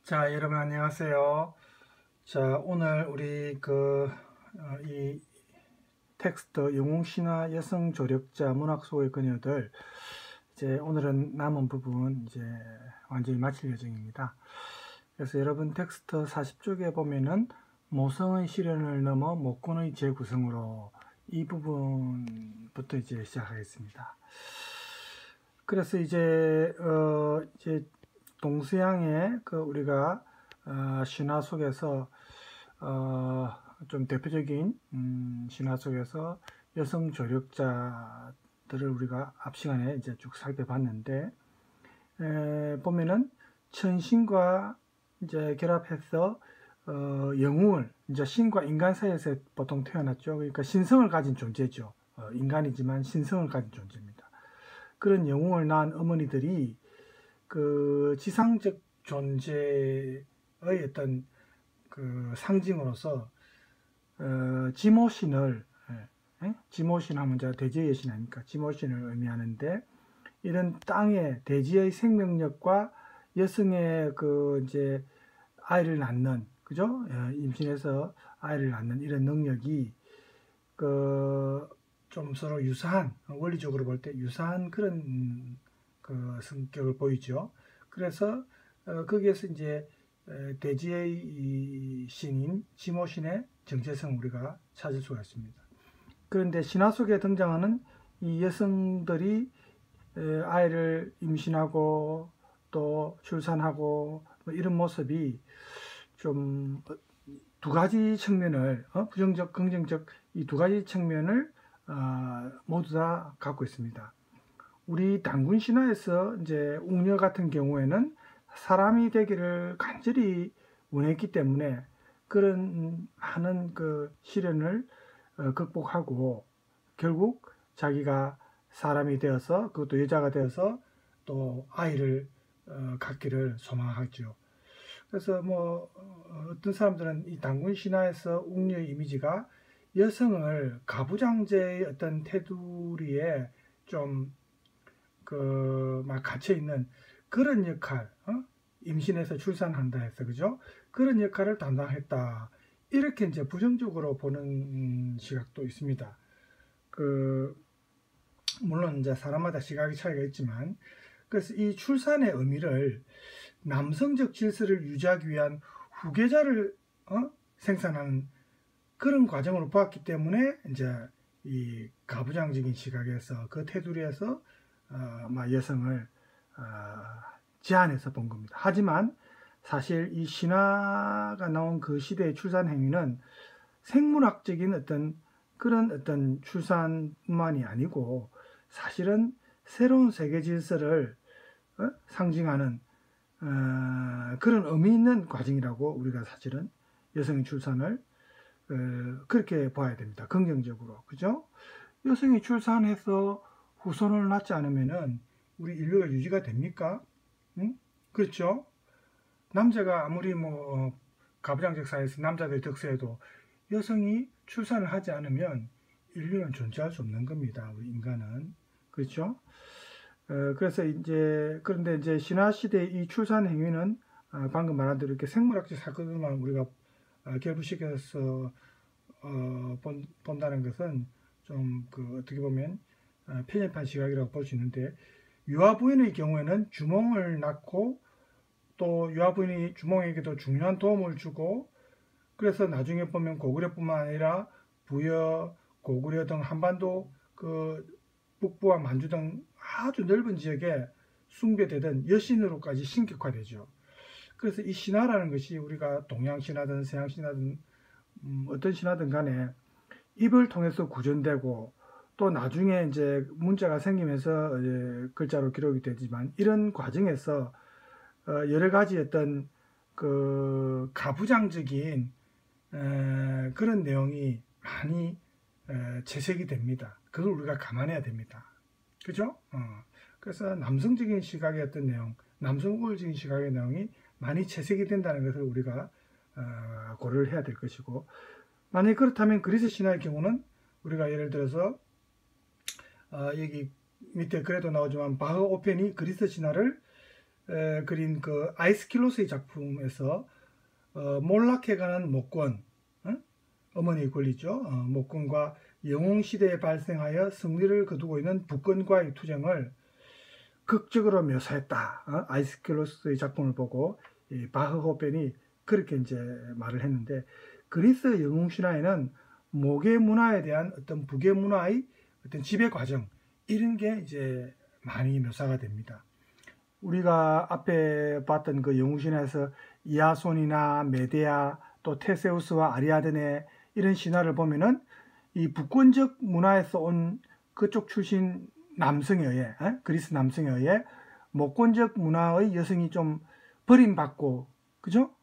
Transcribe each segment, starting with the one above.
자, 여러분 안녕하세요. 자, 오늘 우리 이 텍스트 영웅신화 여성 조력자 문학 소의 그녀들 이제 오늘은 남은 부분 이제 완전히 마칠 예정입니다. 그래서 여러분 텍스트 40쪽에 보면은 모성의 실현을 넘어 목권의 재구성으로 이 부분부터 이제 시작하겠습니다. 그래서 이제 동서양의 우리가 신화 속에서 좀 대표적인 신화 속에서 여성 조력자들을 우리가 앞 시간에 이제 쭉 살펴봤는데 보면은 천신과 이제 결합해서 영웅을 이제 신과 인간 사이에서 보통 태어났죠. 그러니까 신성을 가진 존재죠. 인간이지만 신성을 가진 존재입니다. 그런 영웅을 낳은 어머니들이 그 지상적 존재의 어떤 그 상징으로서 지모신을 지모신 하면 저 대지의 여신 아닙니까? 지모신을 의미하는데 이런 땅의 대지의 생명력과 여성의 그 이제 아이를 낳는 그죠? 임신해서 아이를 낳는 이런 능력이 좀 서로 유사한 원리적으로 볼 때 유사한 그런 그 성격을 보이죠. 그래서 거기에서 이제 대지의 신인 지모신의 정체성을 우리가 찾을 수가 있습니다. 그런데 신화 속에 등장하는 이 여성들이 아이를 임신하고 또 출산하고 뭐 이런 모습이 좀 두 가지 측면을 부정적, 긍정적 이 두 가지 측면을 모두 다 갖고 있습니다. 우리 단군 신화에서 이제 웅녀 같은 경우에는 사람이 되기를 간절히 원했기 때문에 그런 많은 그 시련을 극복하고 결국 자기가 사람이 되어서 그것도 여자가 되어서 또 아이를 갖기를 소망하죠. 그래서 뭐 어떤 사람들은 이 단군 신화에서 웅녀의 이미지가 여성을 가부장제의 어떤 테두리에 좀 막 갇혀 있는 그런 역할, 임신해서 출산한다 해서 그죠? 그런 역할을 담당했다. 이렇게 이제 부정적으로 보는 시각도 있습니다. 물론 이제 사람마다 시각의 차이가 있지만, 그래서 이 출산의 의미를 남성적 질서를 유지하기 위한 후계자를 생산하는 그런 과정으로 보았기 때문에 이제 이 가부장적인 시각에서 그 테두리에서 여성을 제한해서 본 겁니다. 하지만 사실 이 신화가 나온 그 시대의 출산 행위는 생물학적인 그런 어떤 출산만이 아니고 사실은 새로운 세계 질서를 상징하는 그런 의미 있는 과정이라고 우리가 사실은 여성의 출산을 그렇게 봐야 됩니다. 긍정적으로. 그죠? 여성이 출산해서 후손을 낳지 않으면은 우리 인류가 유지가 됩니까? 응? 그렇죠? 남자가 아무리 뭐 가부장적 사회에서 남자들 덕세에도 여성이 출산을 하지 않으면 인류는 존재할 수 없는 겁니다. 우리 인간은. 그렇죠? 그래서 그런데 이제 신화 시대의 이 출산 행위는 방금 말한 대로 이렇게 생물학적 사건들만 우리가 결부시켜서 본다는 것은 좀 어떻게 보면 편협한 시각이라고 볼 수 있는데 유아부인의 경우에는 주몽을 낳고 또 유아부인이 주몽에게도 중요한 도움을 주고 그래서 나중에 보면 고구려뿐만 아니라 부여, 고구려 등 한반도 북부와 만주 등 아주 넓은 지역에 숭배되던 여신으로까지 신격화되죠. 그래서 이 신화라는 것이 우리가 동양 신화든 서양 신화든 어떤 신화든 간에 입을 통해서 구전되고 또 나중에 이제 문자가 생기면서 글자로 기록이 되지만 이런 과정에서 여러 가지 어떤 가부장적인 그런 내용이 많이 채색이 됩니다. 그걸 우리가 감안해야 됩니다. 그죠? 그래서 남성적인 시각의 어떤 내용, 남성 우월적인 시각의 내용이 많이 채색이 된다는 것을 우리가 고려를 해야 될 것이고 만약 그렇다면 그리스 신화의 경우는 우리가 예를 들어서 여기 밑에 글에도 나오지만 바흐 오펜이 그리스 신화를 그린 그 아이스킬로스의 작품에서 몰락해가는 목권, 어머니의 권리죠. 목권과 영웅시대에 발생하여 승리를 거두고 있는 북권과의 투쟁을 극적으로 묘사했다. 아이스킬로스의 작품을 보고 바흐호펜이 그렇게 이제 말을 했는데, 그리스 영웅 신화에는 모계 문화에 대한 어떤 북의 문화의 어떤 지배 과정, 이런 게 이제 많이 묘사가 됩니다. 우리가 앞에 봤던 그 영웅 신화에서 이아손이나 메데아, 또 테세우스와 아리아드네, 이런 신화를 보면은 이 북권적 문화에서 온 그쪽 출신 남성에 의해, 그리스 남성에 의해 목권적 문화의 여성이 좀 버림받고, 그죠?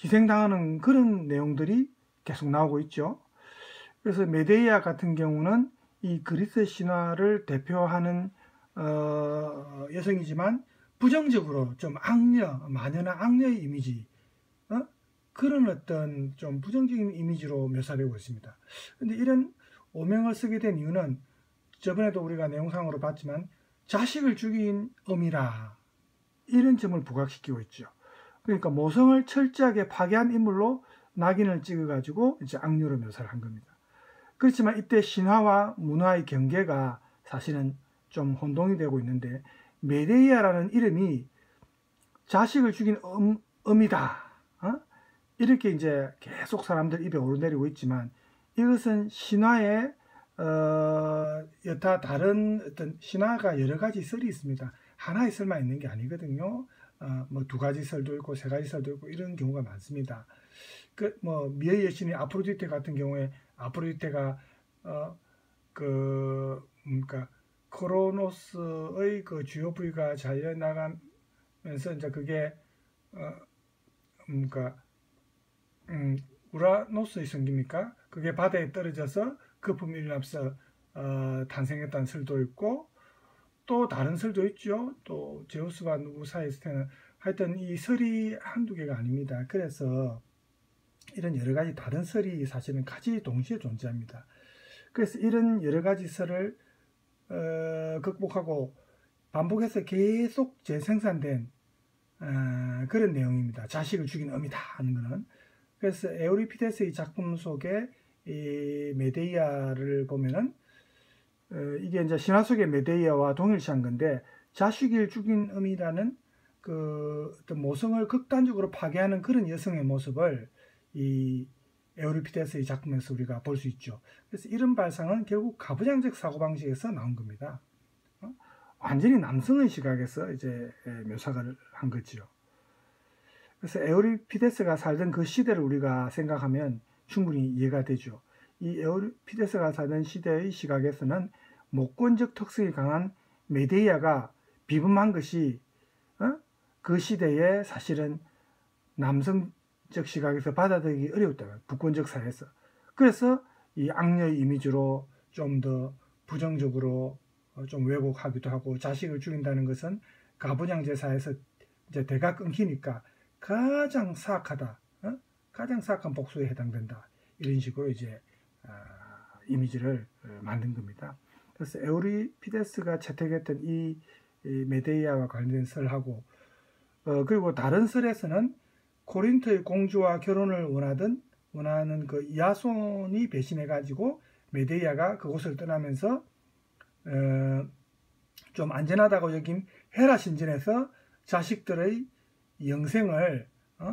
희생당하는 그런 내용들이 계속 나오고 있죠. 그래서 메데이아 같은 경우는 이 그리스 신화를 대표하는 여성이지만 부정적으로 좀 악녀, 마녀나 악녀의 이미지, 그런 어떤 좀 부정적인 이미지로 묘사되고 있습니다. 근데 이런 오명을 쓰게 된 이유는 저번에도 우리가 내용상으로 봤지만 자식을 죽인 어미라, 이런 점을 부각시키고 있죠. 그러니까 모성을 철저하게 파괴한 인물로 낙인을 찍어가지고 이제 악녀로 묘사를 한 겁니다. 그렇지만 이때 신화와 문화의 경계가 사실은 좀 혼동이 되고 있는데, 메데이아라는 이름이 자식을 죽인 어미다, 이렇게 이제 계속 사람들 입에 오르내리고 있지만, 이것은 신화의 여타 다른 어떤 신화가 여러 가지 썰이 있습니다. 하나의 썰만 있는 게 아니거든요. 뭐 두 가지 썰도 있고 세 가지 썰도 있고 이런 경우가 많습니다. 뭐 미의 여신이 아프로디테 같은 경우에 아프로디테가 그러니까 크로노스의 그 주요 부위가 잘려 나가면서 이제 그게 그러니까 우라노스의 성기입니까? 그게 바다에 떨어져서 거품이 일어나서 탄생했다는 설도 있고, 또 다른 설도 있죠. 또 제우스와 누구 사이였을 때는 하여튼 이 설이 한두 개가 아닙니다. 그래서 이런 여러 가지 다른 설이 사실은 같이 동시에 존재합니다. 그래서 이런 여러 가지 설을 극복하고 반복해서 계속 재생산된 그런 내용입니다. 자식을 죽인 어미다 하는 것은. 그래서 에우리피데스의 작품 속에 이 메데이아를 보면은 이게 이제 신화 속의 메데이아와 동일시한 건데, 자식을 죽인 어미라는 그 어떤 모성을 극단적으로 파괴하는 그런 여성의 모습을 이 에우리피데스의 작품에서 우리가 볼 수 있죠. 그래서 이런 발상은 결국 가부장적 사고방식에서 나온 겁니다. 완전히 남성의 시각에서 이제 묘사를 한 거죠. 그래서 에우리피데스가 살던 그 시대를 우리가 생각하면 충분히 이해가 되죠. 이 에우리피데스가 살던 시대의 시각에서는 목권적 특성이 강한 메데이아가 비범한 것이 그 시대에 사실은 남성적 시각에서 받아들이기 어려웠다. 북권적 사회에서. 그래서 이 악녀의 이미지로 좀 더 부정적으로 좀 왜곡하기도 하고, 자식을 죽인다는 것은 가부장제사에서 이제 대가 끊기니까 가장 사악하다, 가장 사악한 복수에 해당된다, 이런 식으로 이제 이미지를 만든 겁니다. 그래서 에우리피데스가 채택했던 이 메데이아와 관련된 설하고, 그리고 다른 설에서는 코린토의 공주와 결혼을 원하는 그 이아손이 배신해가지고 메데이아가 그곳을 떠나면서 좀 안전하다고 여긴 헤라 신전에서 자식들의 영생을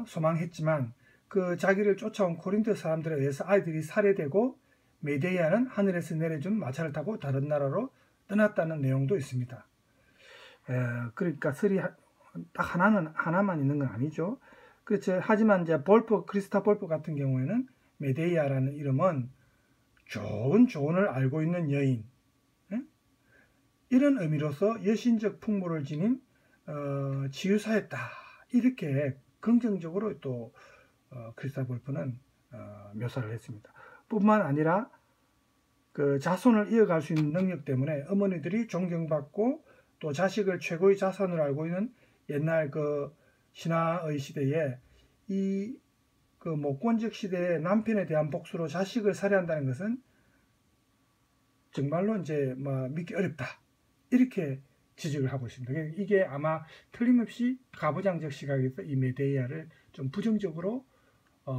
소망했지만, 그 자기를 쫓아온 코린토 사람들에 의해서 아이들이 살해되고 메데이아는 하늘에서 내려준 마차를 타고 다른 나라로 떠났다는 내용도 있습니다. 그러니까 설이 딱 하나만 있는 건 아니죠. 그렇죠. 하지만 이제 크리스타 볼프 같은 경우에는 메데이아라는 이름은 좋은 조언을 알고 있는 여인, 이런 의미로서 여신적 풍모를 지닌 치유사였다, 이렇게 긍정적으로 또 크리스타 볼프는 묘사를 했습니다. 뿐만 아니라 그 자손을 이어갈 수 있는 능력 때문에 어머니들이 존경받고 또 자식을 최고의 자산으로 알고 있는 옛날 그 신화의 시대에 이 그 목권적 시대에 남편에 대한 복수로 자식을 살해한다는 것은 정말로 이제 뭐 믿기 어렵다, 이렇게 지적을 하고 있습니다. 이게 아마 틀림없이 가부장적 시각에서 이 메데이아를 좀 부정적으로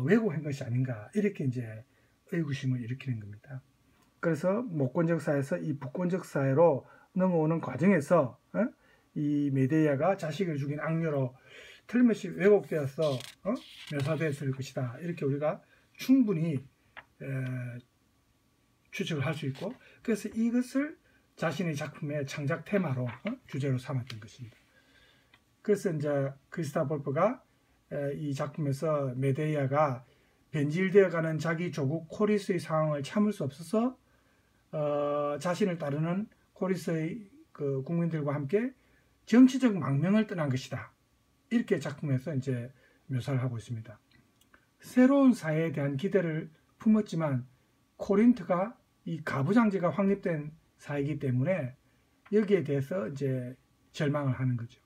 왜곡한 것이 아닌가, 이렇게 이제 의구심을 일으키는 겁니다. 그래서 모권적 사회에서 이 부권적 사회로 넘어오는 과정에서 이 메데이아가 자식을 죽인 악녀로 틀림없이 왜곡되어서 묘사되었을 것이다, 이렇게 우리가 충분히 추측을 할 수 있고, 그래서 이것을 자신의 작품의 창작 테마로 주제로 삼았던 것입니다. 그래서 이제 크리스타 볼프가 이 작품에서 메데이아가 변질되어가는 자기 조국 코리스의 상황을 참을 수 없어서 자신을 따르는 코리스의 그 국민들과 함께 정치적 망명을 떠난 것이다, 이렇게 작품에서 이제 묘사를 하고 있습니다. 새로운 사회에 대한 기대를 품었지만 코린트가 이 가부장제가 확립된 사회이기 때문에 여기에 대해서 이제 절망을 하는 거죠.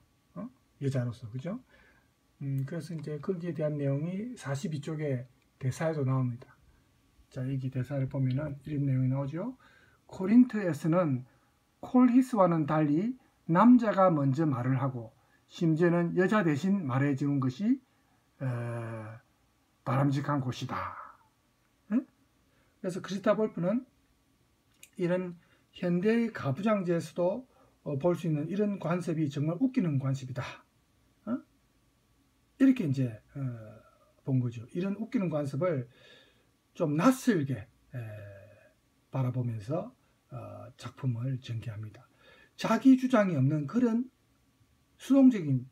여자로서, 그죠? 그래서 이제 거기에 대한 내용이 42쪽에 대사에도 나옵니다. 자, 여기 대사를 보면은 이런 내용이 나오죠. 코린트에서는 콜히스와는 달리 남자가 먼저 말을 하고 심지어는 여자 대신 말해주는 것이 바람직한 곳이다. 그래서 크리스타 볼프는 이런 현대의 가부장제에서도 볼 수 있는 이런 관습이 정말 웃기는 관습이다, 이렇게 이제 본 거죠. 이런 웃기는 관습을 좀 낯설게 바라보면서 작품을 전개합니다. 자기 주장이 없는 그런 수동적인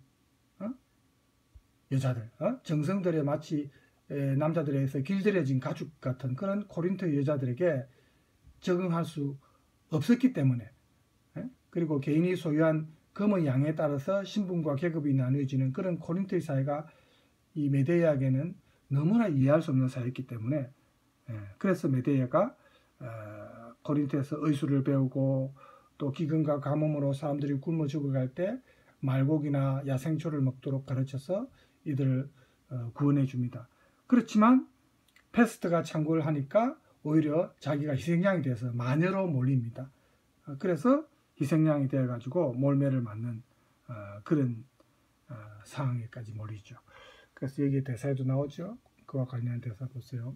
여자들, 정성들의 마치 남자들에 의해서 길들여진 가죽 같은 그런 코린트 여자들에게 적응할 수 없었기 때문에, 그리고 개인이 소유한 금의 양에 따라서 신분과 계급이 나누어지는 그런 코린트의 사회가 이 메데이아에게는 너무나 이해할 수 없는 사회였기 때문에, 그래서 메데이아가 코린트에서 의술을 배우고 또 기근과 가뭄으로 사람들이 굶어 죽어갈 때 말고기나 야생초를 먹도록 가르쳐서 이들을 구원해 줍니다. 그렇지만 페스트가 창궐을 하니까 오히려 자기가 희생양이 돼서 마녀로 몰립니다. 그래서 희생양이 되어 가지고 몰매를 맞는 그런 상황에까지 몰리죠. 그래서 여기 대사에도 나오죠. 그와 관련한 대사 보세요.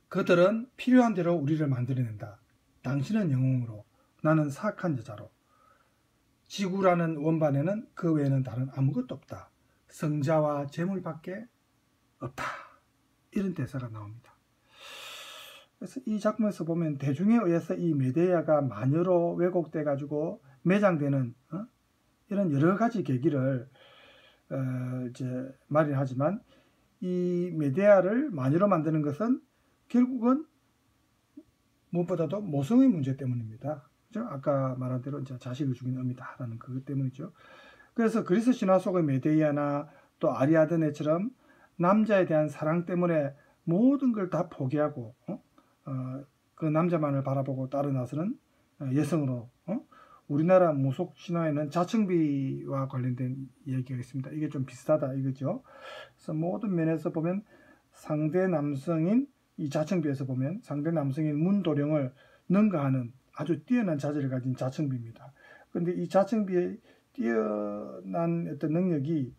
그들은 필요한 대로 우리를 만들어낸다. 당신은 영웅으로, 나는 사악한 여자로. 지구라는 원반에는 그 외에는 다른 아무것도 없다. 성자와 재물밖에 없다. 이런 대사가 나옵니다. 그래서 이 작품에서 보면 대중에 의해서 이 메데이아가 마녀로 왜곡돼 가지고 매장되는 이런 여러 가지 계기를 이제 마련하지만, 이 메데이아를 마녀로 만드는 것은 결국은 무엇보다도 모성의 문제 때문입니다. 그렇죠? 아까 말한 대로 이제 자식을 죽인 어미다라는 그것 때문이죠. 그래서 그리스 신화 속의 메데이아나 또 아리아드네처럼 남자에 대한 사랑 때문에 모든 걸 다 포기하고 그 남자만을 바라보고 따라 나서는 여성으로, 우리나라 무속 신화에는 자청비와 관련된 얘기가 있습니다. 이게 좀 비슷하다 이거죠. 그래서 모든 면에서 보면 상대 남성인 이 자청비에서 보면 상대 남성인 문도령을 능가하는 아주 뛰어난 자질을 가진 자청비입니다. 그런데 이 자청비의 뛰어난 어떤 능력이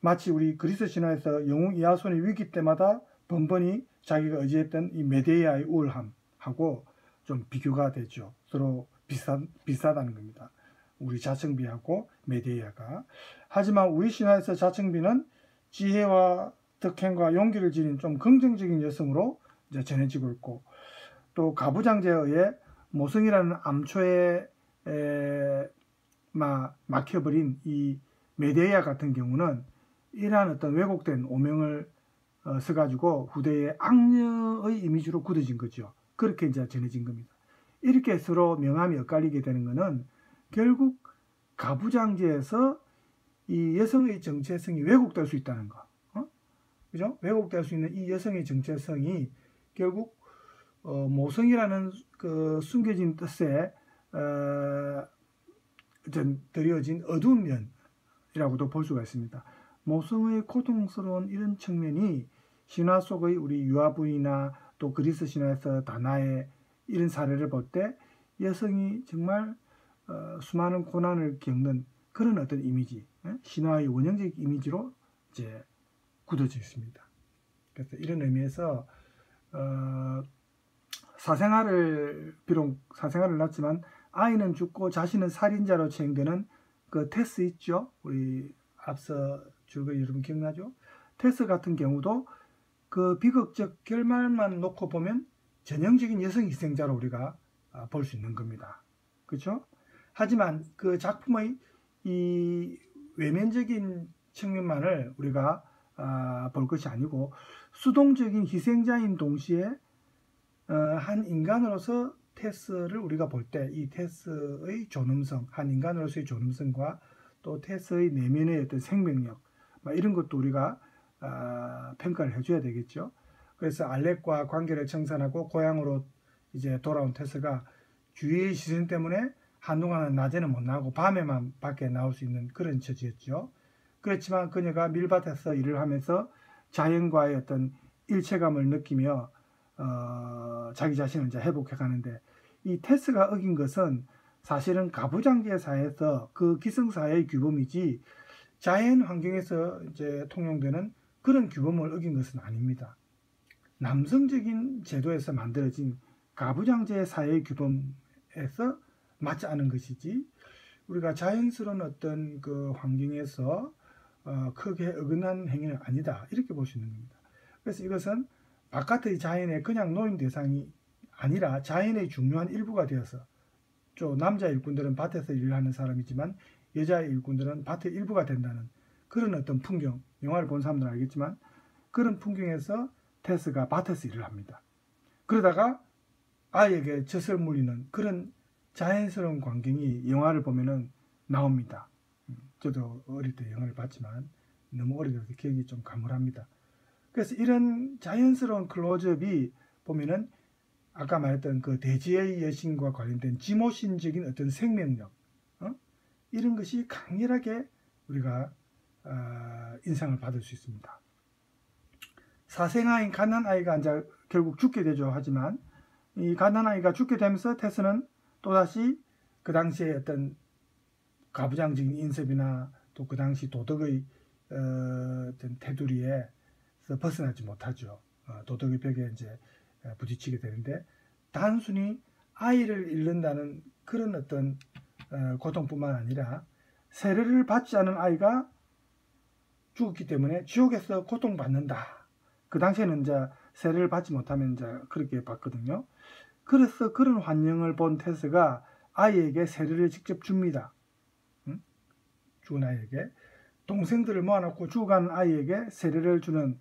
마치 우리 그리스 신화에서 영웅 이하손의 위기 때마다 번번이 자기가 의지했던 이 메데이아의 우월함하고 좀 비교가 되죠. 서로 비슷하다는 겁니다. 우리 자청비하고 메데이아가. 하지만 우리 신화에서 자청비는 지혜와 덕행과 용기를 지닌 좀 긍정적인 여성으로 이제 전해지고 있고, 또 가부장제에 의해 모성이라는 암초에 막혀버린 이 메데이아 같은 경우는 이러한 어떤 왜곡된 오명을 써가지고 후대의 악녀의 이미지로 굳어진 거죠. 그렇게 이제 전해진 겁니다. 이렇게 서로 명암이 엇갈리게 되는 것은 결국 가부장제에서 이 여성의 정체성이 왜곡될 수 있다는 거. 그죠? 왜곡될 수 있는 이 여성의 정체성이 결국 모성이라는 그 숨겨진 뜻에 드려진 어두운 면이라고도 볼 수가 있습니다. 모성의 고통스러운 이런 측면이 신화 속의 우리 유아부이나 또 그리스 신화에서 다나의 이런 사례를 볼 때 여성이 정말 수많은 고난을 겪는 그런 어떤 이미지, 신화의 원형적 이미지로 이제 굳어져 있습니다. 그래서 이런 의미에서 비록 사생활을 낳지만 아이는 죽고 자신은 살인자로 처형되는 그 테스 있죠? 우리 앞서 줄거리 여러분 기억나죠? 테스 같은 경우도 그 비극적 결말만 놓고 보면 전형적인 여성 희생자로 우리가 볼 수 있는 겁니다. 그렇죠? 하지만 그 작품의 이 외면적인 측면만을 우리가 볼 것이 아니고 수동적인 희생자인 동시에 한 인간으로서 테스를 우리가 볼 때 이 테스의 존엄성, 한 인간으로서의 존엄성과 또 테스의 내면의 어떤 생명력 이런 것도 우리가 평가를 해줘야 되겠죠. 그래서 알렉과 관계를 청산하고 고향으로 이제 돌아온 테스가 주위의 시선 때문에 한동안은 낮에는 못 나오고 밤에만 밖에 나올 수 있는 그런 처지였죠. 그렇지만 그녀가 밀밭에서 일을 하면서 자연과의 어떤 일체감을 느끼며 자기 자신을 이제 회복해 가는데, 이 테스가 어긴 것은 사실은 가부장제 사회에서 그 기성사회의 규범이지 자연 환경에서 이제 통용되는 그런 규범을 어긴 것은 아닙니다. 남성적인 제도에서 만들어진 가부장제 사회의 규범에서 맞지 않은 것이지 우리가 자연스러운 어떤 그 환경에서 크게 어긋난 행위는 아니다, 이렇게 볼 수 있는 겁니다. 그래서 이것은 바깥의 자연의 그냥 노인 대상이 아니라 자연의 중요한 일부가 되어서, 또 남자 일꾼들은 밭에서 일을 하는 사람이지만 여자 일꾼들은 밭의 일부가 된다는 그런 어떤 풍경, 영화를 본 사람들은 알겠지만 그런 풍경에서 테스가 밭에서 일을 합니다. 그러다가 아이에게 젖을 물리는 그런 자연스러운 광경이 영화를 보면은 나옵니다. 저도 어릴 때 영화를 봤지만 너무 오래돼서 기억이 좀 가물합니다. 그래서 이런 자연스러운 클로즈업이 보면은 아까 말했던 그 대지의 여신과 관련된 지모신적인 어떤 생명력, 이런 것이 강렬하게 우리가 인상을 받을 수 있습니다. 사생아인 갓난아이가 이제 결국 죽게 되죠. 하지만 이 갓난아이가 죽게 되면서 테스는 또다시 그 당시에 어떤 가부장적인 인습이나 또 그 당시 도덕의 어떤 테두리에서 벗어나지 못하죠. 도덕의 벽에 이제 부딪히게 되는데, 단순히 아이를 잃는다는 그런 어떤 고통뿐만 아니라 세례를 받지 않은 아이가 죽었기 때문에 지옥에서 고통받는다. 그 당시에는 이제 세례를 받지 못하면 이제 그렇게 봤거든요. 그래서 그런 환영을 본 테스가 아이에게 세례를 직접 줍니다. 죽은 아이에게. 동생들을 모아놓고 죽어가는 아이에게 세례를 주는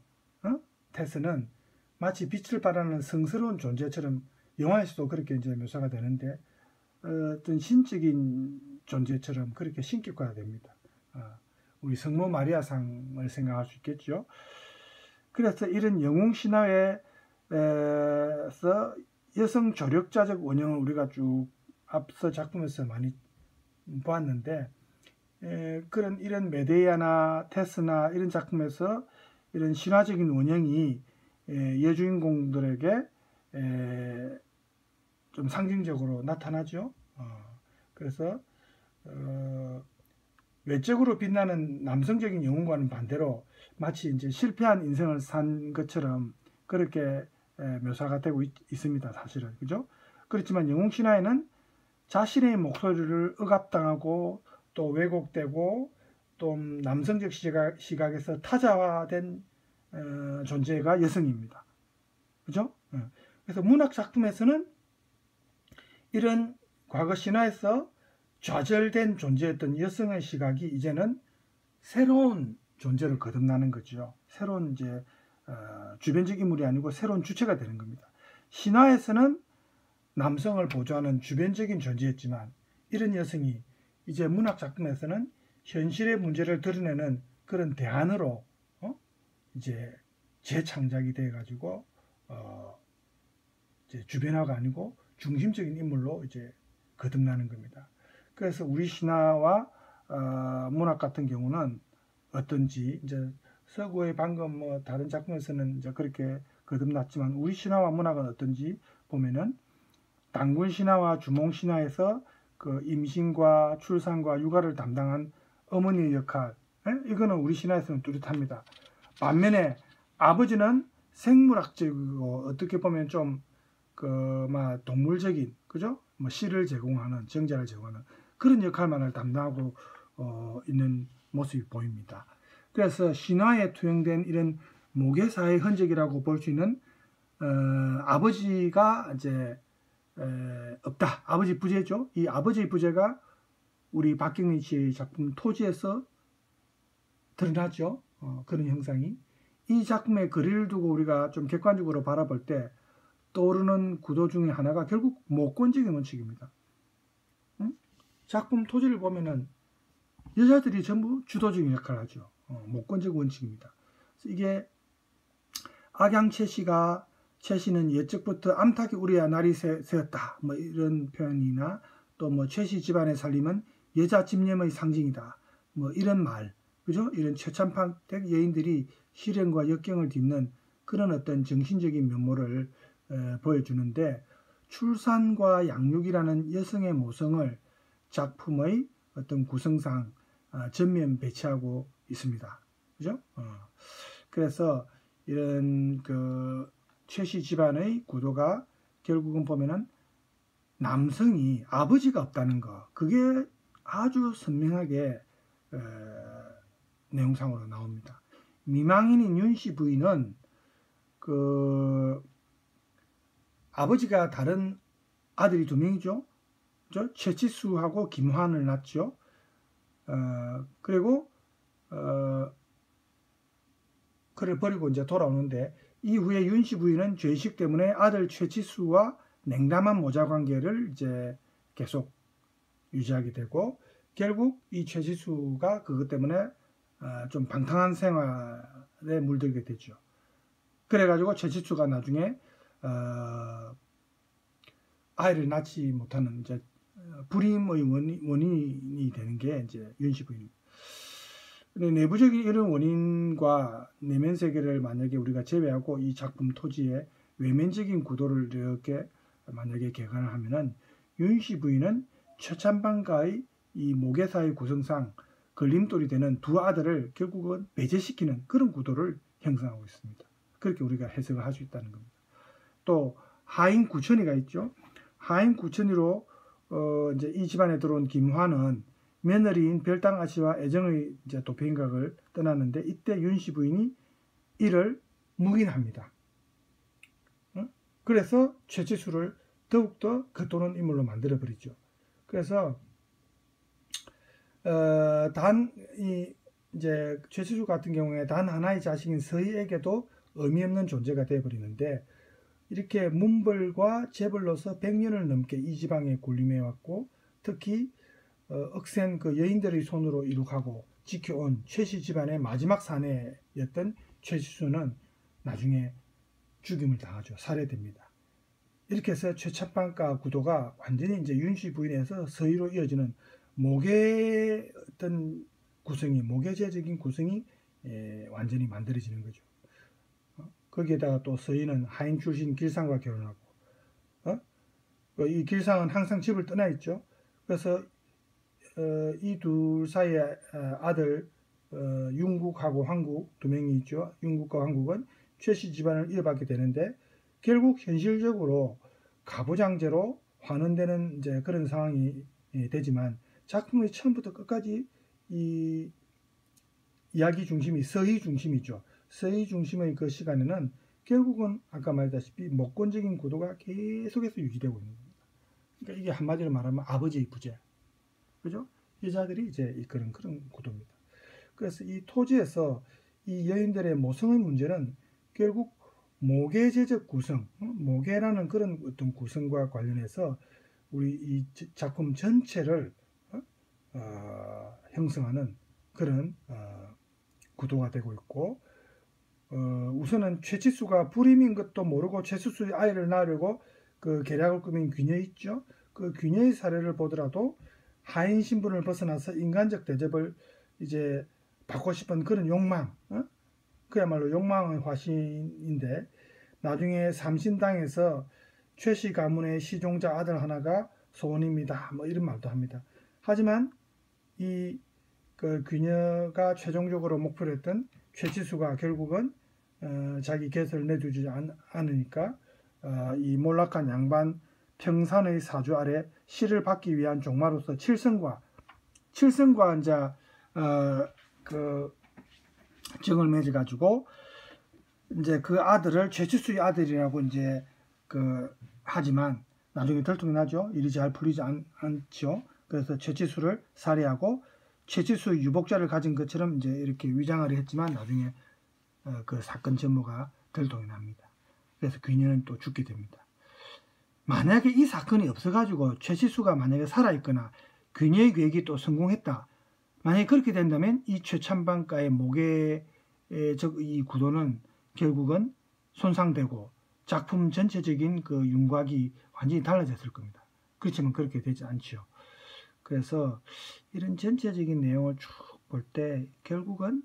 테스는 마치 빛을 발하는 성스러운 존재처럼 영화에서도 그렇게 이제 묘사가 되는데, 어떤 신적인 존재처럼 그렇게 신격화됩니다. 우리 성모 마리아상을 생각할 수 있겠죠. 그래서 이런 영웅 신화에서 여성 조력자적 원형을 우리가 쭉 앞서 작품에서 많이 보았는데, 이런 메데이아나 테스나 이런 작품에서 이런 신화적인 원형이 여주인공들에게 좀 상징적으로 나타나죠. 그래서 외적으로 빛나는 남성적인 영웅과는 반대로 마치 이제 실패한 인생을 산 것처럼 그렇게 묘사가 되고 있습니다. 사실은. 그죠? 그렇지만 영웅 신화에는 자신의 목소리를 억압당하고 또 왜곡되고 또 남성적 시각에서 타자화된 존재가 여성입니다. 그죠? 그래서 문학 작품에서는 이런 과거 신화에서 좌절된 존재였던 여성의 시각이 이제는 새로운 존재를 거듭나는 거죠. 새로운 이제 주변적 인물이 아니고 새로운 주체가 되는 겁니다. 신화에서는 남성을 보조하는 주변적인 존재였지만 이런 여성이 이제 문학 작품에서는 현실의 문제를 드러내는 그런 대안으로 이제 재창작이 돼 가지고 이제 주변화가 아니고 중심적인 인물로 이제 거듭나는 겁니다. 그래서 우리 신화와 문학 같은 경우는 어떤지, 이제 서구의 방금 뭐 다른 작품에서는 이제 그렇게 거듭났지만 우리 신화와 문학은 어떤지 보면은 단군 신화와 주몽 신화에서 그 임신과 출산과 육아를 담당한 어머니의 역할, 이거는 우리 신화에서는 뚜렷합니다. 반면에 아버지는 생물학적이고 어떻게 보면 좀 동물적인, 그죠? 뭐 씨를 제공하는, 정자를 제공하는 그런 역할만을 담당하고 있는 모습이 보입니다. 그래서 신화에 투영된 이런 모계사의 흔적이라고 볼 수 있는 아버지가 이제 없다. 아버지 부재죠. 이 아버지의 부재가 우리 박경림 씨의 작품 토지에서 드러나죠. 그런 형상이. 이 작품의 거리를 두고 우리가 좀 객관적으로 바라볼 때 떠오르는 구도 중에 하나가 결국 모권적인 원칙입니다. 작품 토지를 보면은 여자들이 전부 주도적인 역할을 하죠. 모권적 원칙입니다. 이게 악양채씨가 채씨는 옛적부터 암탉이 우리야 날이 새었다. 뭐 이런 표현이나 또 뭐 채씨 집안의 살림은 여자 집념의 상징이다. 뭐 이런 말, 그죠? 이런 최찬팍 여인들이 시련과 역경을 딛는 그런 어떤 정신적인 면모를 보여주는데 출산과 양육이라는 여성의 모성을 작품의 어떤 구성상 전면 배치하고 있습니다. 그죠? 그래서 이런 그 최씨 집안의 구도가 결국은 보면은 남성이 아버지가 없다는 거, 그게 아주 선명하게 내용상으로 나옵니다. 미망인인 윤씨 부인은 그 아버지가 다른 아들이 두 명이죠. 최치수하고 김환을 낳죠. 그리고 그를 버리고 이제 돌아오는데 이후에 윤씨 부인은 죄의식 때문에 아들 최치수와 냉담한 모자 관계를 이제 계속 유지하게 되고 결국 이 최치수가 그것 때문에 좀 방탕한 생활에 물들게 되죠. 그래가지고 최치수가 나중에 아이를 낳지 못하는 이제 불임의 원인이 되는 게 이제 윤씨 부인입니다. 내부적인 이런 원인과 내면 세계를 만약에 우리가 제외하고 이 작품 토지의 외면적인 구도를 이렇게 만약에 개관을 하면은 윤씨 부인은 최찬방과의 이 모계사의 구성상 걸림돌이 되는 두 아들을 결국은 배제시키는 그런 구도를 형성하고 있습니다. 그렇게 우리가 해석을 할 수 있다는 겁니다. 또 하인 구천이가 있죠. 하인 구천이로 이제 이 집안에 들어온 김화는 며느리인 별당 아씨와 애정의 이제 도피행각을 떠났는데 이때 윤씨 부인이 이를 묵인합니다. 그래서 최치수를 더욱더 겉도는 인물로 만들어 버리죠. 그래서 이제 최치수 같은 경우에 단 하나의 자식인 서희에게도 의미 없는 존재가 되어 버리는데 이렇게 문벌과 재벌로서 100년을 넘게 이 지방에 군림해 왔고 특히 억센 그 여인들의 손으로 이룩하고 지켜온 최씨 집안의 마지막 사내였던 최치수는 나중에 죽임을 당하죠. 살해됩니다. 이렇게 해서 최찬방과 구도가 완전히 이제 윤씨 부인에서 서희로 이어지는 모계 어떤 구성이, 모계제적인 구성이 완전히 만들어지는 거죠. 거기에다가 또 서희는 하인 출신 길상과 결혼하고, 이 길상은 항상 집을 떠나 있죠. 그래서 이 둘 사이에 아들 윤국하고 황국 두 명이 있죠. 윤국과 황국은 최씨 집안을 이어받게 되는데 결국 현실적으로 가부장제로 환원되는 이제 그런 상황이 되지만 작품의 처음부터 끝까지 이 이야기 중심이 서희 중심이죠. 서희 중심의 그 시간에는 결국은 아까 말했다시피 모권적인 구도가 계속해서 유지되고 있는 겁니다. 그러니까 이게 한마디로 말하면 아버지의 부재, 그죠? 여자들이 이제 이끄는 그런 구도입니다. 그래서 이 토지에서 이 여인들의 모성의 문제는 결국 모계제적 구성, 모계라는 그런 어떤 구성과 관련해서 우리 이 작품 전체를 형성하는 그런 구도가 되고 있고, 우선은 최치수가 불임인 것도 모르고 최치수의 아이를 낳으려고 그 계략을 꾸민 귀녀 있죠. 그 귀녀의 사례를 보더라도 하인 신분을 벗어나서 인간적 대접을 이제 받고 싶은 그런 욕망, 그야말로 욕망의 화신인데 나중에 삼신당에서 최씨 가문의 시종자 아들 하나가 소원입니다. 뭐 이런 말도 합니다. 하지만 이 그 귀녀가 최종적으로 목표로 했던 최치수가 결국은 자기 갯을 내두지 않으니까 이 몰락한 양반 평산의 사주 아래 시를 받기 위한 종마로서 칠성과 이제 그 정을 맺어 가지고 이제 그 아들을 최치수의 아들이라고 이제 그 하지만 나중에 들통이 나죠. 일이 잘 풀리지 않죠. 그래서 최치수를 살해하고 최치수의 유복자를 가진 것처럼 이제 이렇게 위장을 했지만 나중에 그 사건 전모가 들통이 납니다. 그래서 귀녀는 또 죽게 됩니다. 만약에 이 사건이 없어가지고 최치수가 만약에 살아있거나 귀녀의 계획이 또 성공했다. 만약에 그렇게 된다면 이 최찬방가의 목의 이 구도는 결국은 손상되고 작품 전체적인 그 윤곽이 완전히 달라졌을 겁니다. 그렇지만 그렇게 되지 않죠. 그래서 이런 전체적인 내용을 쭉 볼 때 결국은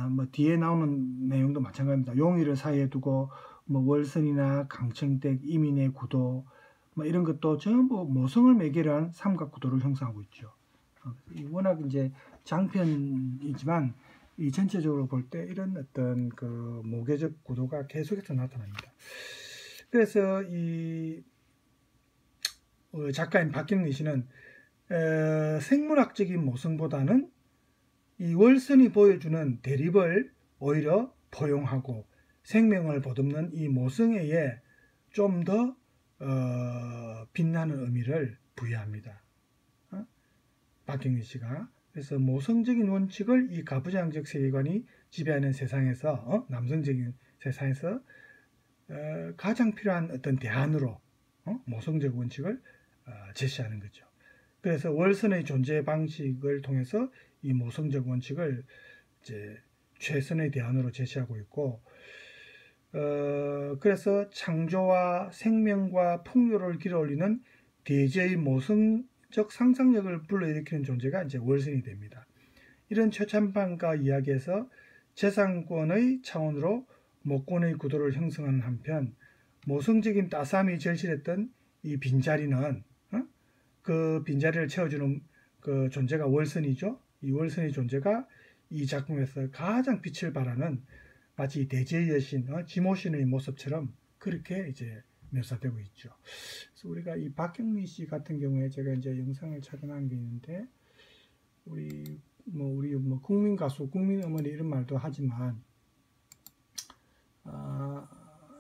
뭐 뒤에 나오는 내용도 마찬가지입니다. 용의를 사이에 두고 뭐 월선이나 강청댁, 이민의 구도 뭐 이런 것도 전부 모성을 매개로 한 삼각 구도를 형성하고 있죠. 워낙 이제 장편이지만 이 전체적으로 볼 때 이런 어떤 그 모계적 구도가 계속해서 나타납니다. 그래서 이 작가인 박경리 씨는 생물학적인 모성보다는 이 월선이 보여주는 대립을 오히려 포용하고 생명을 보듬는 이 모성애에 좀 더 빛나는 의미를 부여합니다. 박경리 씨가. 그래서 모성적인 원칙을 이 가부장적 세계관이 지배하는 세상에서 남성적인 세상에서 가장 필요한 어떤 대안으로 모성적 원칙을 제시하는 거죠. 그래서 월선의 존재 방식을 통해서 이 모성적 원칙을 이제 최선의 대안으로 제시하고 있고, 그래서 창조와 생명과 풍요를 길어올리는 대제의 모성적 상상력을 불러일으키는 존재가 이제 월선이 됩니다. 이런 최찬방가 이야기에서 재산권의 차원으로 목권의 구도를 형성하는 한편 모성적인 따스함이 절실했던 이 빈자리는 그 빈자리를 채워주는 그 존재가 월선이죠. 이 월선의 존재가 이 작품에서 가장 빛을 발하는 마치 대제의 여신, 지모신의 모습처럼 그렇게 이제 묘사되고 있죠. 그래서 우리가 이 박경리 씨 같은 경우에 제가 이제 영상을 촬영한 게 있는데 우리 국민 가수, 국민 어머니 이런 말도 하지만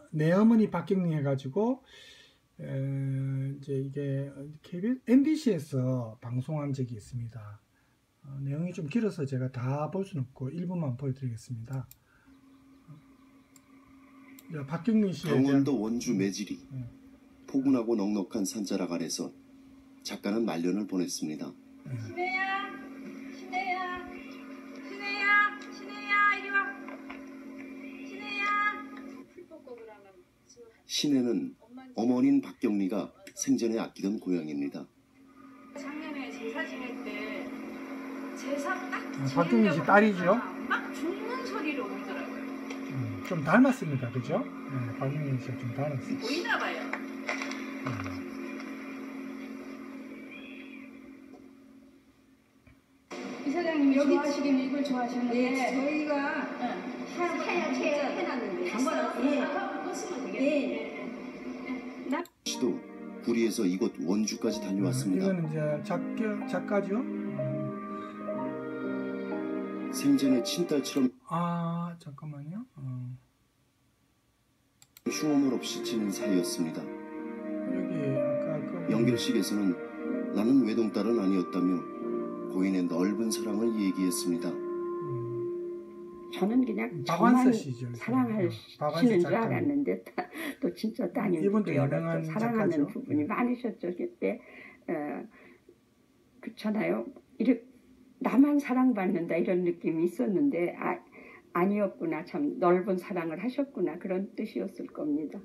내 어머니 박경리 해가지고 이제 이게 KBS, MBC에서 방송한 적이 있습니다. 내용이 좀 길어서 제가 다 볼 수는 없고 일부만 보여드리겠습니다. 박경리 씨에 대한 강원도 원주 매질이 포근하고 넉넉한 산자락 아래서 작가는 말년을 보냈습니다. 신혜야, 이리 와. 신혜야. 신혜는 어머니인 박경리가 생전에 아끼던 고향입니다. 작년에 제사 지낼 때 제사 딱 박경리 씨 딸이죠? 막 죽는 소리로 울더라고요. 좀 닮았습니다, 그죠? 네, 박경리 씨가 좀 닮았어요. 보이나 봐요. 이사장님이 좋아하시긴 이걸 좋아하시는데 네, 저희가 하얗게 해놨는데 쓰면 되겠네. 씨도 구리에서 이곳 원주까지 다녀왔습니다. 이거는 이제 작가죠? 생전에 친딸처럼 잠깐만요. 흉엄을 없이 지낸 사이였습니다. 여기 아까 그 연결식에서는 나는 외동딸은 아니었다며 고인의 넓은 사랑을 얘기했습니다. 저는 그냥 박완서 저만 씨죠. 사랑하시는 줄 작가님. 알았는데 또 진짜 이분도 따님도 유명한 여러 사랑하는 작가죠. 부분이 많으셨죠. 그때 그렇잖아요. 이렇게 나만 사랑받는다 이런 느낌이 있었는데 아니었구나. 참 넓은 사랑을 하셨구나. 그런 뜻이었을 겁니다.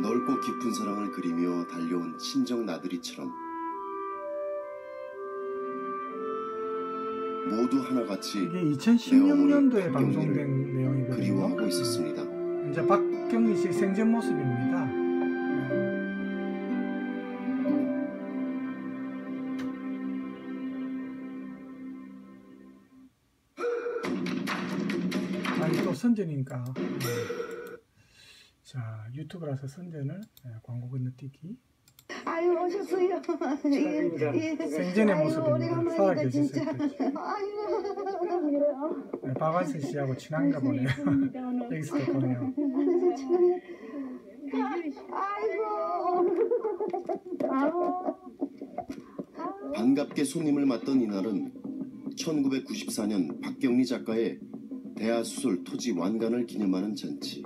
넓고 깊은 사랑을 그리며 달려온 친정 나들이처럼 모두 하나같이 이게 2016년도에 내 어머니를 방송된 내용이거든요. 그리워하고 있었습니다. 이제 이제 박경리 씨 생전 모습입니다. 아니 또 선전이니까. 자, 유튜브라서 선전을 광고 건너뛰기. 아유 오셨어요. 생전의 모습입니다. 살아계셨을 때. 네, 박완슬 씨하고 친한가 보네요. 여기서도 보네요. 반갑게 손님을 맞던 이날은 1994년 박경리 작가의 대하수술 토지 완간을 기념하는 잔치.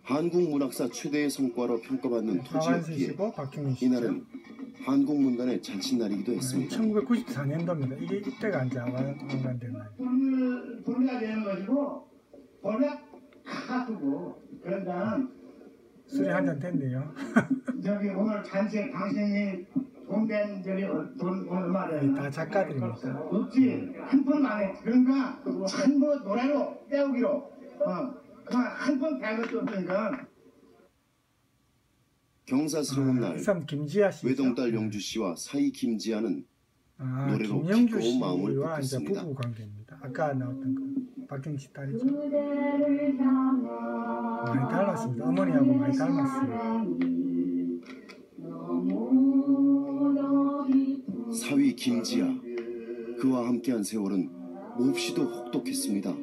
한국 문학사 최대의 성과로 평가받는 박완슬 토지였기에 씨고 박경리 씨죠. 이날은 한국문단의 잔칫날이기도 했습니다. 1994년도입니다. 이게 이때가 이제 완간된 날. 돈을 돌려야 되는 것이고 돈을 가두고 그러니까 술이 한 잔 됐네요. 저기 오늘 잔치 당신이 돈된 저기 돈 얼마래? 다 작가들입니다. 없지 한 푼 안 해. 그러니까 전부 노래로 때우기로 한 푼 달 것도 없으니까. 경사스러운 날 이 사람 김지아 씨죠. 외동딸 영주 씨와 사이 김지아는 노래로 김영주 기꺼운 마음을 씨와 이제 볶았습니다. 부부 관계입니다. 아까 나왔던 그 박경리 씨 딸이죠. 많이 닮았습니다. 어머니하고 많이 닮았습니다. 사위 김지아, 그와 함께한 세월은 몹시도 혹독했습니다.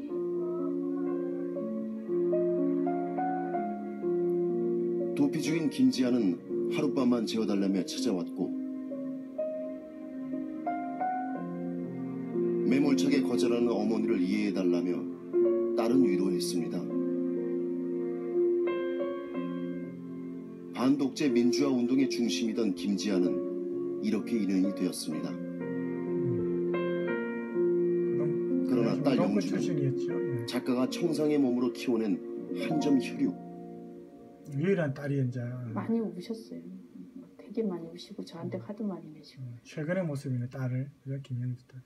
도피 중인 김지아는 하룻밤만 재워달라며 찾아왔고 매몰차게 거절하는 어머니를 이해해달라며 딸은 위로했습니다. 반독재 민주화 운동의 중심이던 김지아는 이렇게 인연이 되었습니다. 그러나 딸 농구 영주는 출신이었죠. 예. 작가가 청상의 몸으로 키워낸 한 점 혈육. 유일한 딸이 이제 많이 우셨어요. 되게 많이 우시고 저한테 화도 많이 내시고. 최근의 모습이네 딸을 그죠? 김영주 딸.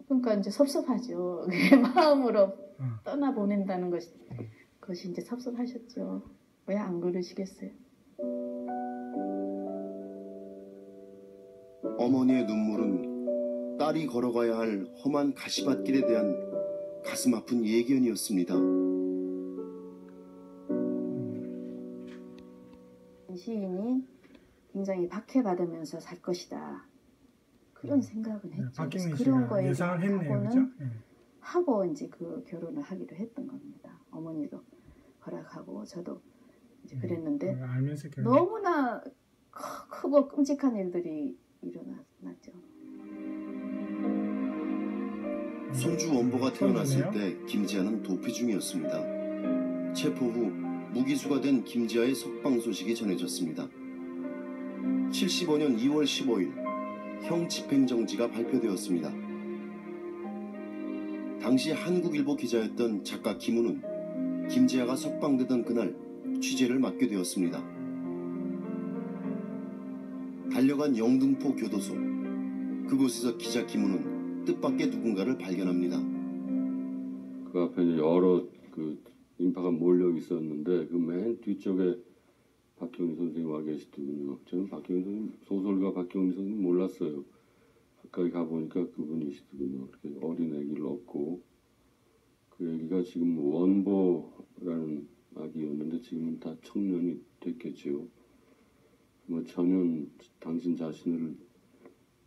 그러니까 이제 섭섭하죠. 그 마음으로 떠나 보낸다는 것이 이제 섭섭하셨죠. 왜 안 그러시겠어요? 어머니의 눈물은 딸이 걸어가야 할 험한 가시밭길에 대한 가슴 아픈 예견이었습니다. 시인이 굉장히 박해받으면서 살 것이다. 그런 생각은 했죠. 박경리 그래서 그런 씨가 거에 예상을 했네요, 대하고는 그죠? 예. 하고 이제 그 결혼을 하기로 했던 겁니다. 어머니도 허락하고 저도 이제 그랬는데 알면서 결혼. 너무나 크고 끔찍한 일들이 일어났죠. 손주 원보가 태어났을 때 김지아는 도피 중이었습니다. 체포 후 무기수가 된 김지아의 석방 소식이 전해졌습니다. 75년 2월 15일 형 집행정지가 발표되었습니다. 당시 한국일보 기자였던 작가 김우는 김지아가 석방되던 그날 취재를 맡게 되었습니다. 달려간 영등포 교도소. 그곳에서 기자 김우는 뜻밖의 누군가를 발견합니다. 그 앞에 여러 인파가 몰려 있었는데 그 맨 뒤쪽에 박경리 선생님 와 계시더군요. 저는 박경리 선생님, 소설가 박경리 선생님 몰랐어요. 가까이 가보니까 그분이시더군요. 이렇게 어린 아기를 업고 그 아기가 지금 원보라는 아기였는데 지금은 다 청년이 됐겠죠. 뭐 전혀 당신 자신을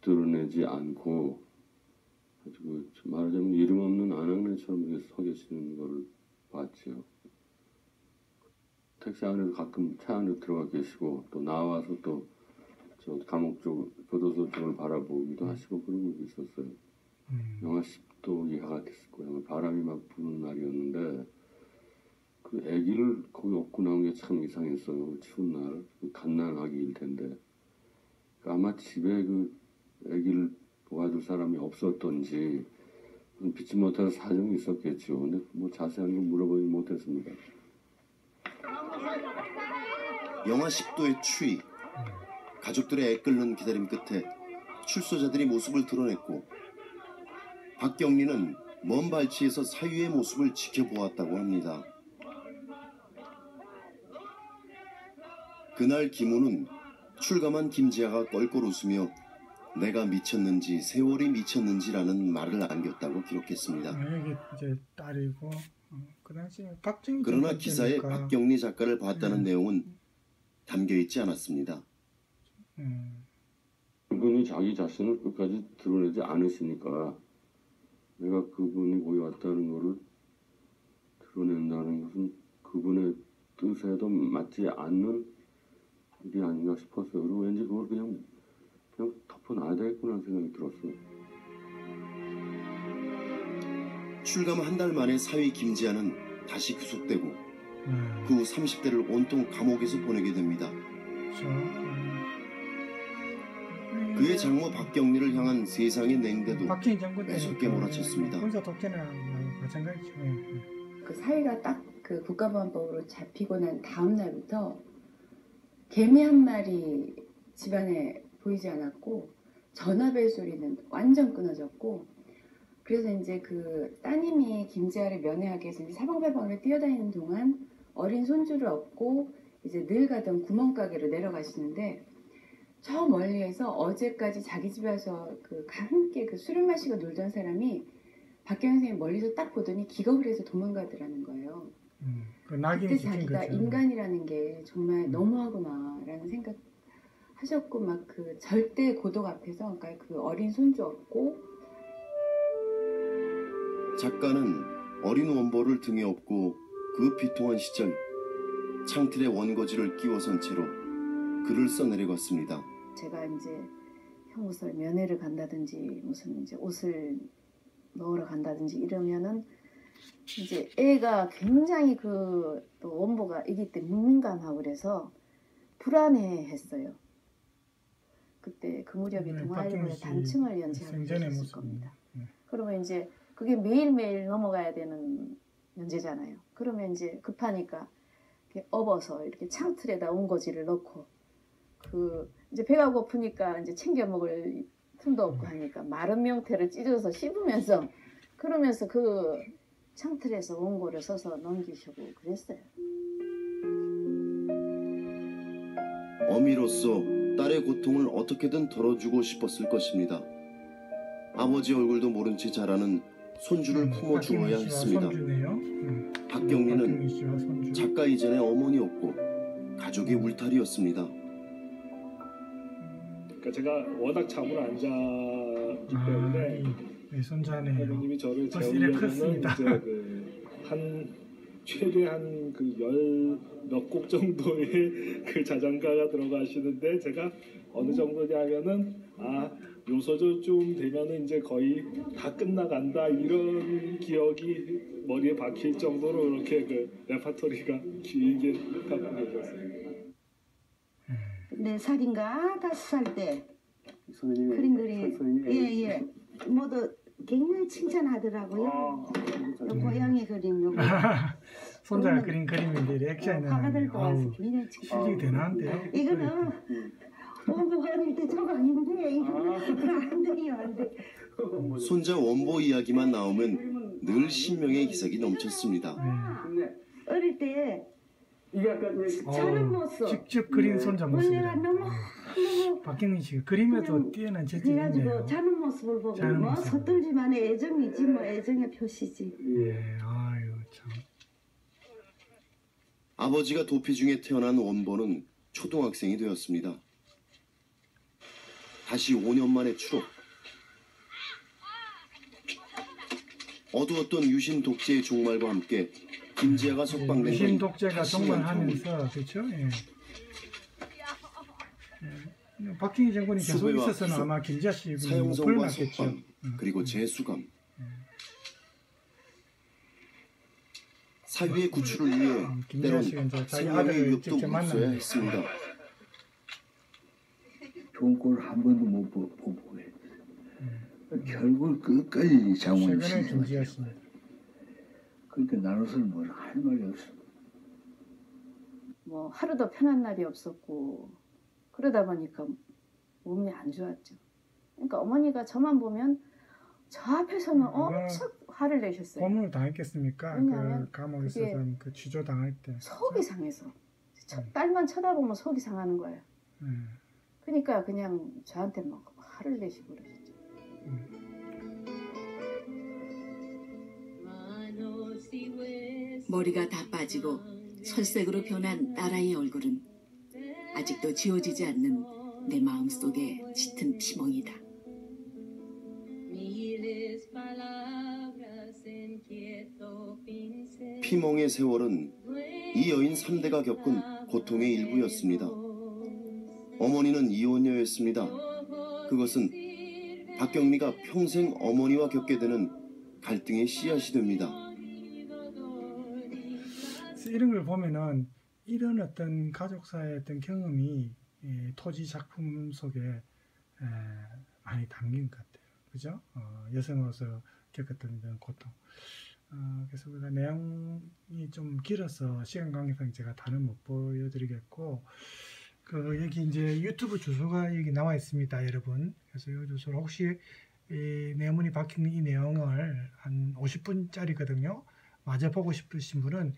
드러내지 않고 아주 말하자면 이름 없는 아낙네처럼 이렇게 서 계시는 걸 봤죠. 택시 안에도 가끔 차 안에 들어가 계시고 또 나와서 또 저 감옥 쪽 교도소 쪽을 바라보기도 하시고 그러고 있었어요. 영하 10도 이하가 됐을 거예요. 바람이 막 부는 날이었는데 그 아기를 거기 업고 나온 게 참 이상했어요. 추운 날 갓난아기일 텐데 아마 집에 그 아기를 도와줄 사람이 없었던지 믿지 못해서 사정이 있었겠죠. 근데 뭐 자세한 건 물어보지 못했습니다. 영하 10도의 추위, 가족들의 애끓는 기다림 끝에 출소자들이 모습을 드러냈고 박경리는 먼 발치에서 사위의 모습을 지켜보았다고 합니다. 그날 김우는 출감한 김지아가 껄껄 웃으며 내가 미쳤는지 세월이 미쳤는지라는 말을 남겼다고 기록했습니다. 여기 이제 딸이고 그 당시에 박정희 그러나 정권 기사에 때니까. 박경리 작가를 봤다는 내용은 담겨있지 않았습니다. 그분이 자기 자신을 끝까지 드러내지 않으시니까 내가 그분이 거기 왔다는 거를 드러낸다는 것은 그분의 뜻에도 맞지 않는 일이 아닌가 싶었어요. 그리고 왠지 그걸 그냥 덮어놔야 되겠구나 생각이 들었어요. 출감 한 달 만에 사위 김지아는 다시 구속되고 그 후 30대를 온통 감옥에서 보내게 됩니다. 그의 장모 박경리를 향한 세상의 냉대도 박정희 정권 매섭게 몰아쳤습니다. 군사 독재나 마찬가지죠. 그 사위가 딱 그 국가보안법으로 잡히고 난 다음 날부터 개미 한 마리 집안에 보이지 않았고 전화벨 소리는 완전 끊어졌고, 그래서 이제 그 따님이 김지아를 면회하기 위해서 이제 사방팔방으로 뛰어다니는 동안 어린 손주를 업고 이제 늘 가던 구멍가게로 내려가시는데, 저 멀리에서 어제까지 자기 집에 와서 그 함께 그 술을 마시고 놀던 사람이 박경희 선생님 멀리서 딱 보더니 기겁을 해서 도망가더라는 거예요. 그 낙인이 그때 찍힌 자기가 거죠. 인간이라는 게 정말 너무하구나라는 생각 하셨고, 막 그 절대 고독 앞에서, 그러니까 그 어린 손주 업고. 작가는 어린 원보를 등에 업고 그 비통한 시절 창틀에 원고지를 끼워선 채로 글을 써내려갔습니다. 제가 이제 형무소에 면회를 간다든지 무슨 이제 옷을 넣으러 간다든지 이러면은 이제 애가 굉장히 그 또 원보가 아기 때 민감하고 그래서 불안해했어요. 그때 그 무렵이 동아일보의 단층을 연재했을 겁니다. 그러면 이제 그게 매일매일 넘어가야 되는 연재잖아요. 그러면 이제 급하니까 이렇게 업어서 이렇게 창틀에다 온고지를 넣고, 그 이제 배가 고프니까 이제 챙겨 먹을 틈도 없고 하니까 마른 명태를 찢어서 씹으면서 그러면서 그 창틀에서 원고를 써서 넘기시고 그랬어요. 어미로서 딸의 고통을 어떻게든 덜어주고 싶었을 것입니다. 아버지 얼굴도 모른 채 자라는 손주를 품어주어야 했습니다. 박경리는 작가 이전에 어머니였고 가족의 울타리였습니다. 그러니까 제가 워낙 잠을 안 자기 때문에 손자네요. 어머님이 저를 벌써 재우려면은 컸습니다. 이제 한 최대한 그 열 몇 곡 정도의 그 자장가가 들어가시는데, 제가 어느 정도냐면은 요 소절쯤 되면은 이제 거의 다 끝나간다 이런 기억이 머리에 박힐 정도로 이렇게 그 레파토리가 길게 갖고 계셨어요. 4살인가 5살 때 선생님이 그림 그리 예예 모두 굉장히 칭찬하더라고요. 고양이 그림 요거 손자가 그린 그림인데 액션이 화가들도 와서 나는데 굉장히 실력이 대단한데요. 이거는 원고가 아닐 때 저거 아닌데 이거 안 돼요 안 돼. 손자 원보 이야기만 나오면 늘 신명의 기색이 넘쳤습니다. 어릴 때 자는 모습 직접 그린 손자 모습이라. 너무 박경리 씨가 그림에도 뛰어난 재질이 그래가지고 있네요. 자는 모습을 보고 자는 뭐 모습. 서툴지만의 애정이지 뭐 애정의 표시지. 예, 아유 참. 아버지가 도피 중에 태어난 원보는 초등학생이 되었습니다. 다시 5년 만에 추록. 어두웠던 유신 독재의 종말과 함께 김지아가 석방된 유신 건 독재가 다시 종말하면서 그렇죠. 예. 박정희 정권이 계속 수배와 있었으면 구속, 아마 김지아 씨 사형선과 풀어놨겠죠. 석방, 그리고 재수감. 사위의 구출을 위해 때론 씨가 이제 자기 생명의 아들을 위협도 직접 무릅써야 만나는 했습니다. 좋은 꼴을 한 번도 못 보고 해. 결국 끝까지 장원이 최근에 김지아 씨. 그러니까 나로서는 뭘 할 말이 없어. 뭐 하루도 편한 날이 없었고 그러다 보니까 몸이 안 좋았죠. 그러니까 어머니가 저만 보면 저 앞에서는 엄청 화를 내셨어요. 고문을 당했겠습니까? 왜냐하면 그 감옥에서 그 취조 당할 때 속이 상해서 딸만 쳐다보면 속이 상하는 거예요. 그러니까 그냥 저한테 막 화를 내시고 그러셨죠. 머리가 다 빠지고 설색으로 변한 딸아이의 얼굴은 아직도 지워지지 않는 내 마음속의 짙은 피멍이다. 피멍의 세월은 이 여인 3대가 겪은 고통의 일부였습니다. 어머니는 이혼녀였습니다. 그것은 박경미가 평생 어머니와 겪게 되는 갈등의 씨앗이 됩니다. 이런 걸 보면은 이런 어떤 가족사의 어떤 경험이 토지 작품 속에 많이 담긴 것 같아요. 그죠? 여성으로서 겪었던 이런 고통. 그래서 우리가 내용이 좀 길어서 시간 관계상 제가 다는 못 보여드리겠고, 여기 이제 유튜브 주소가 여기 나와 있습니다, 여러분. 그래서 이 주소로 혹시 내문이 박힌 이 내용을 한 50분짜리거든요. 마저 보고 싶으신 분은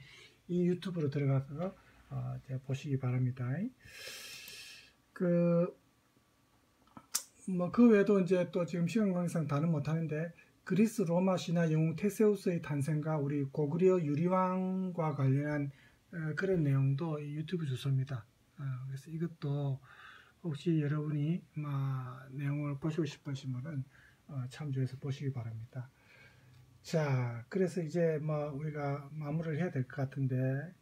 이 유튜브로 들어가서 보시기 바랍니다. 그 외에도 이제 또 지금 시간 관계상 다는 못하는데, 그리스 로마 신화 영웅 테세우스의 탄생과 우리 고구려 유리왕과 관련한 그런 내용도 이 유튜브 주소입니다. 그래서 이것도 혹시 여러분이 내용을 보시고 싶으신 분은 참조해서 보시기 바랍니다. 자, 그래서 이제 우리가 마무리를 해야 될 것 같은데,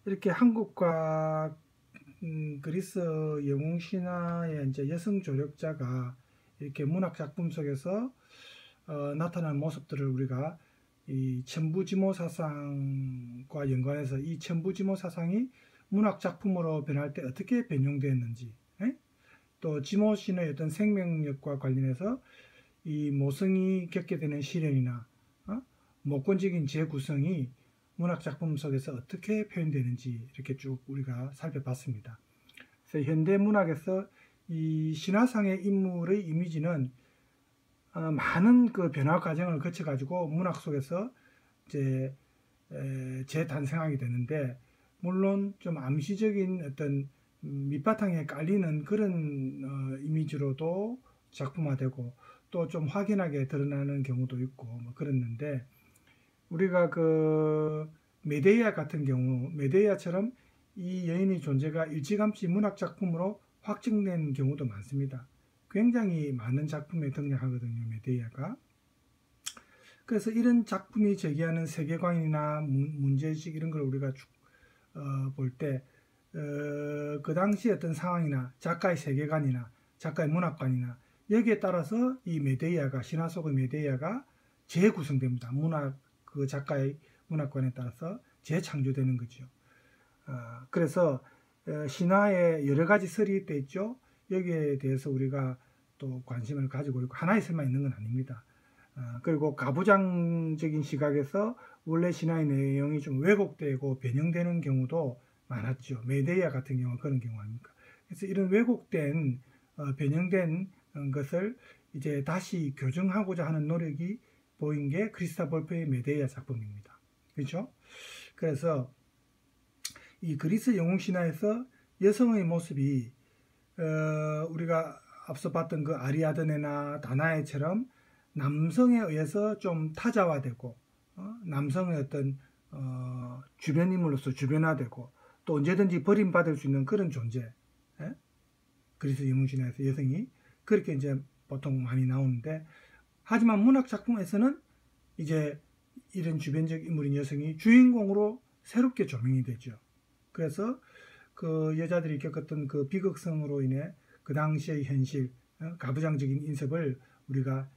이렇게 한국과 그리스 영웅 신화의 이제 여성 조력자가 이렇게 문학 작품 속에서 나타난 모습들을 우리가 이 천부지모 사상과 연관해서 이 천부지모 사상이 문학 작품으로 변할 때 어떻게 변용되었는지, 또 지모 신의 어떤 생명력과 관련해서 이 모성이 겪게 되는 시련이나 모권적인 재구성이 문학 작품 속에서 어떻게 표현되는지 이렇게 쭉 우리가 살펴봤습니다. 그래서 현대 문학에서 이 신화상의 인물의 이미지는 많은 그 변화 과정을 거쳐 가지고 문학 속에서 이제 재탄생하게 되는데, 물론 좀 암시적인 어떤 밑바탕에 깔리는 그런 이미지로도 작품화되고 또 좀 확연하게 드러나는 경우도 있고 그랬는데, 우리가 그 메데이아 같은 경우, 메데이아처럼 이 여인의 존재가 일찌감치 문학 작품으로 확증된 경우도 많습니다. 굉장히 많은 작품에 등장하거든요, 메데이아가. 그래서 이런 작품이 제기하는 세계관이나 문제의식 이런 걸 우리가 볼 때 그 당시 어떤 상황이나 작가의 세계관이나 작가의 문학관이나 여기에 따라서 이 메데이아가, 신화 속의 메데이아가 재구성됩니다. 그 작가의 문학관에 따라서 재창조되는 거죠. 그래서 신화에 여러 가지 설이 돼 있죠. 여기에 대해서 우리가 또 관심을 가지고 있고, 하나의 설만 있는 건 아닙니다. 그리고 가부장적인 시각에서 원래 신화의 내용이 좀 왜곡되고 변형되는 경우도 많았죠. 메데이아 같은 경우는 그런 경우 아닙니까? 그래서 이런 왜곡된 변형된 것을 이제 다시 교정하고자 하는 노력이 보인 게 크리스타 볼페의 메데이아 작품입니다. 그렇죠? 그래서 이 그리스 영웅 신화에서 여성의 모습이 우리가 앞서 봤던 그 아리아드네나 다나에처럼 남성에 의해서 좀 타자화되고 남성의 어떤 주변 인물로서 주변화되고 또 언제든지 버림받을 수 있는 그런 존재, 그리스 영웅 신화에서 여성이 그렇게 이제 보통 많이 나오는데, 하지만 문학 작품에서는 이제 이런 주변적 인물인 여성이 주인공으로 새롭게 조명이 되죠. 그래서 그 여자들이 겪었던 그 비극성으로 인해 그 당시의 현실, 가부장적인 인습을 우리가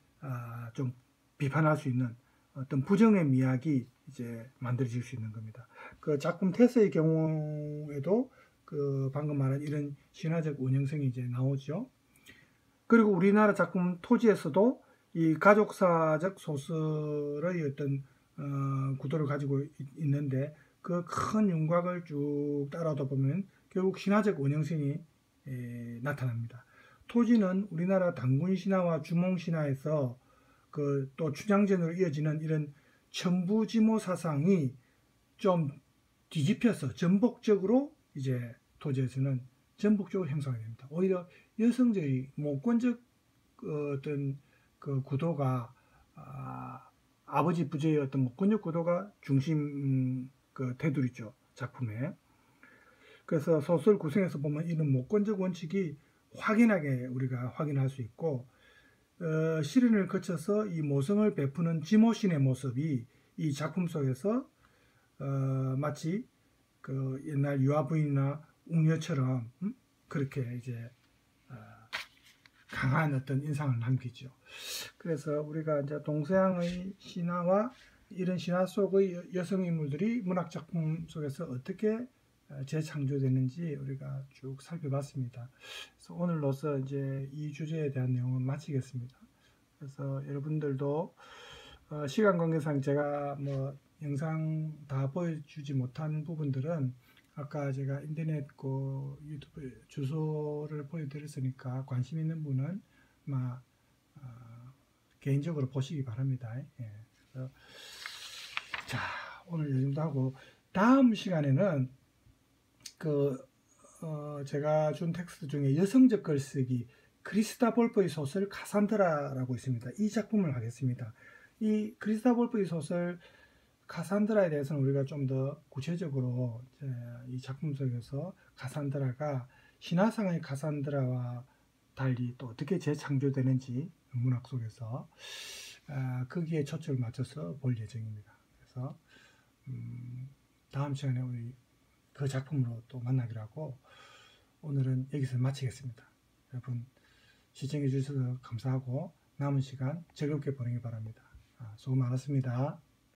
좀 비판할 수 있는 어떤 부정의 미학이 이제 만들어질 수 있는 겁니다. 그 작품 테스의 경우에도 그 방금 말한 이런 신화적 원형성이 이제 나오죠. 그리고 우리나라 작품 토지에서도 이 가족사적 소설의 어떤 구도를 가지고 있는데, 그 큰 윤곽을 쭉 따라다 보면 결국 신화적 원형성이 나타납니다. 토지는 우리나라 단군 신화와 주몽 신화에서 그 또 춘향전으로 이어지는 이런 천부지모 사상이 좀 뒤집혀서 전복적으로 이제 토지에서는 전복적으로 형성이 됩니다. 오히려 여성적인 모권적 어떤 그 구도가 아버지 부재의 어떤 모권적 구도가 중심 그 테두리죠, 작품에. 그래서 소설 구성에서 보면 이런 모권적 원칙이 확연하게 우리가 확인할 수 있고, 시련을 거쳐서 이 모성을 베푸는 지모신의 모습이 이 작품 속에서 마치 그 옛날 유아부인이나 웅녀처럼 그렇게 이제 강한 어떤 인상을 남기죠. 그래서 우리가 이제 동서양의 신화와 이런 신화 속의 여성 인물들이 문학 작품 속에서 어떻게 재창조되는지 우리가 쭉 살펴봤습니다. 그래서 오늘로서 이제 이 주제에 대한 내용은 마치겠습니다. 그래서 여러분들도 시간 관계상 제가 뭐 영상 다 보여주지 못한 부분들은 아까 제가 인터넷 그 유튜브 주소를 보여드렸으니까 관심 있는 분은 아마 개인적으로 보시기 바랍니다. 예. 그래서 자, 오늘 이 정도 하고 다음 시간에는 제가 준 텍스트 중에 여성적 글쓰기 크리스타 볼프의 소설 카산드라라고 있습니다. 이 작품을 하겠습니다. 이 크리스타 볼프의 소설 카산드라에 대해서는 우리가 좀 더 구체적으로 이 작품 속에서 카산드라가 신화상의 카산드라와 달리 또 어떻게 재창조되는지 문학 속에서 거기에 초점을 맞춰서 볼 예정입니다. 그래서 다음 시간에 우리 그 작품으로 또 만나기로 하고 오늘은 여기서 마치겠습니다. 여러분 시청해 주셔서 감사하고 남은 시간 즐겁게 보내기 바랍니다. 수고 많았습니다.